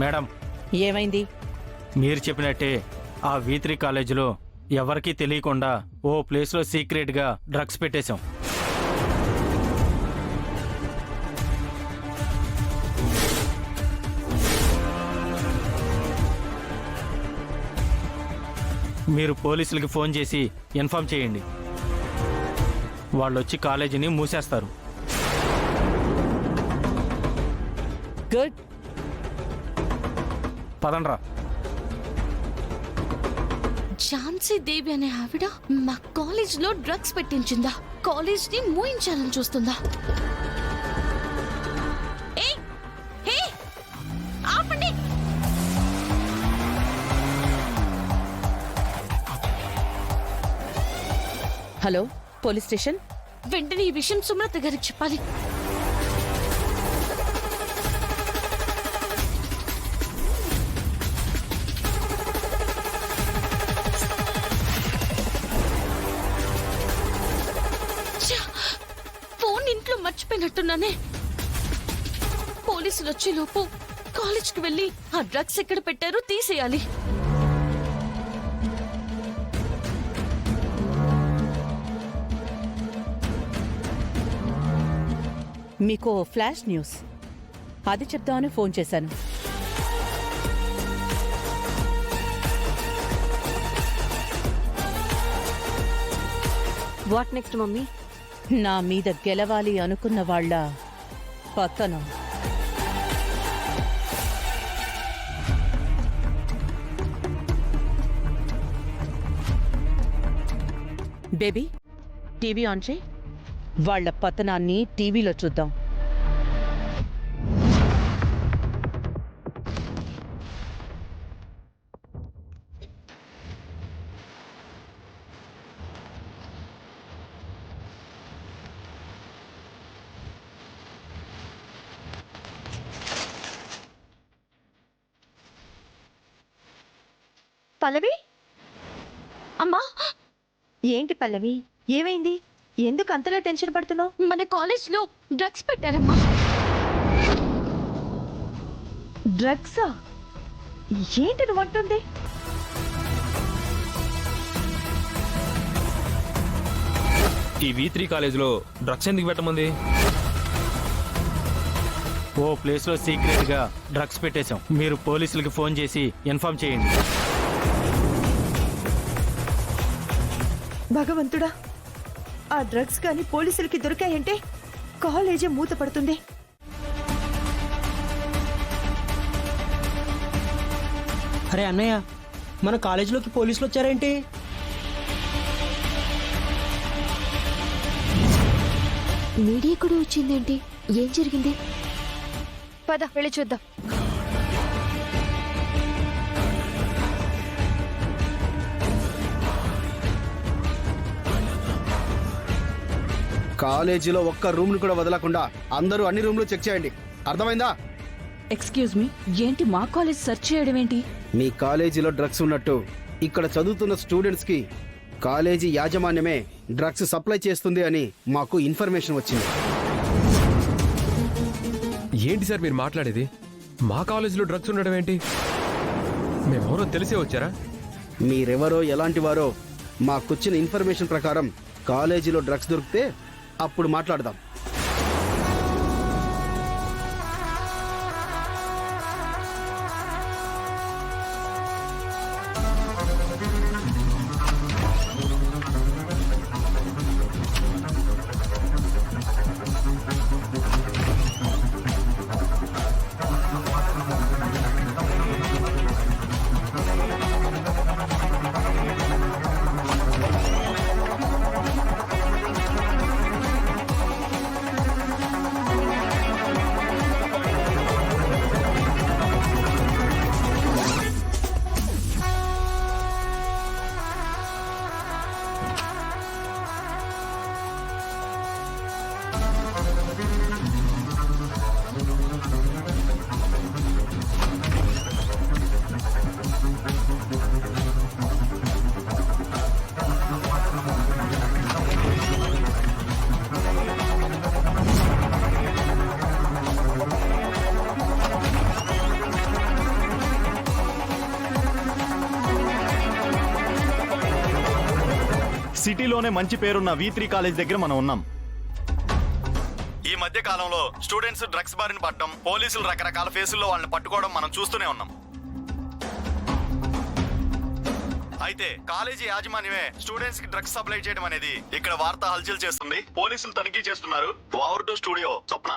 Madam, ఏమైంది? మీరు చెప్పినట్టే ఆ V3 కాలేజీలో ఎవరికీ తెలియకుండా ఓ ప్లేస్లో సీక్రెట్గా డ్రగ్స్ పెట్టేశాం. మీరు పోలీసులకి ఫోన్ చేసి ఇన్ఫార్మ్ చేయండి. వాళ్ళు వచ్చి కాలేజీని మూసేస్తారు. గుడ్. పదండ్రా. ఝాన్సీ దేవి అనే ఆవిడ మా కాలేజ్ లో డ్రగ్స్ పెట్టించిందా? కాలేజ్ ని మూయించాలని చూస్తుందా? ఆపండి. Hello, police station. వెంటనే ఈ విషయం సుమలత గారికి చెప్పాలి. ఫోన్ ఇంట్లో మర్చిపోయినట్టున్నానే. పోలీసులు వచ్చే లోపు కాలేజ్కి వెళ్ళి ఆ డ్రగ్స్ ఎక్కడ పెట్టారో తీసేయాలి. మీకు ఫ్లాష్ న్యూస్ అది చెప్దామని ఫోన్ చేశాను. What next mummy? నా మీద గెలవాలి అనుకున్న వాళ్ళ పతనం. బేబీ, టీవీ ఆన్ చేయి. వాళ్ళ పతనాన్ని టీవీలో చూద్దాం. పల్లవి, అమ్మా, ఏంటి పల్లవి, ఏమైంది? ఎందుకు అంతలా టెన్షన్ పడుతున్నావు? మన కాలేజ్ లో డ్రగ్స్ పెట్టారమ్మా. డ్రగ్సా? ఏంటి నువ్వు అంటుంది? ఈ V3 కాలేజీలో డ్రగ్స్ ఎందుకు పెట్టమంది? ఓ ప్లేస్లో సీక్రెట్గా డ్రగ్స్ పెట్టేశాం. మీరు పోలీసులకి ఫోన్ చేసి ఇన్ఫార్మ్ చేయండి. భగవంతుడా, ఆ డ్రగ్స్ కానీ పోలీసులకి దొరికాయంటే కాలేజీ మూతపడుతుంది. అరే అన్నయ్య, మన కాలేజీలోకి పోలీసులు వచ్చారేంటి? మీడియా కూడా వచ్చిందేంటి? ఏం జరిగింది? పద వెళ్ళి చూద్దాం. కాలేజీలో ఒక్క రూమ్ ను కూడా వదలకుండా అందరూ అన్ని రూమ్లు చెక్ చేయండి. అర్థమైందా? ఎక్స్క్యూజ్ మీ, ఏంటి మా కాలేజ్ సెర్చ్ చేయడం ఏంటి? మీ కాలేజీలో డ్రగ్స్ ఉన్నట్టు ఇక్కడ చదువుతున్న స్టూడెంట్స్ కి కాలేజీ యాజమాన్యమే డ్రగ్స్ సప్లై చేస్తుంది అని మాకు ఇన్ఫర్మేషన్ వచ్చింది. ఏంటి సార్ మీరు మాట్లాడేది? మా కాలేజీలో డ్రగ్స్ ఉండడం ఏంటి? మేమెవరో తెలిసే వచ్చారా? మీరెవరో ఎలాంటి వారో మాకొచ్చిన ఇన్ఫర్మేషన్ ప్రకారం కాలేజీలో డ్రగ్స్ దొరికితే అప్పుడు మాట్లాడదాం. సిటీలోనే మంచి పేరున్న V3 కాలేజ్ దగ్గర మనం ఉన్నాం. ఈ మధ్య కాలంలో స్టూడెంట్స్ డ్రగ్స్ బారిన పడడం, పోలీసులు రకరకాల ఫేసుల్లో వాళ్ళని పట్టుకోవడం మనం చూస్తూనే ఉన్నాం. అయితే కాలేజీ యాజమాన్యమే స్టూడెంట్స్ కి డ్రగ్స్ సప్లై చేయడం అనేది ఇక్కడ వార్త హల్చల్ చేస్తుంది. పోలీసులు తనిఖీ చేస్తున్నారు. Over to studio Swapna.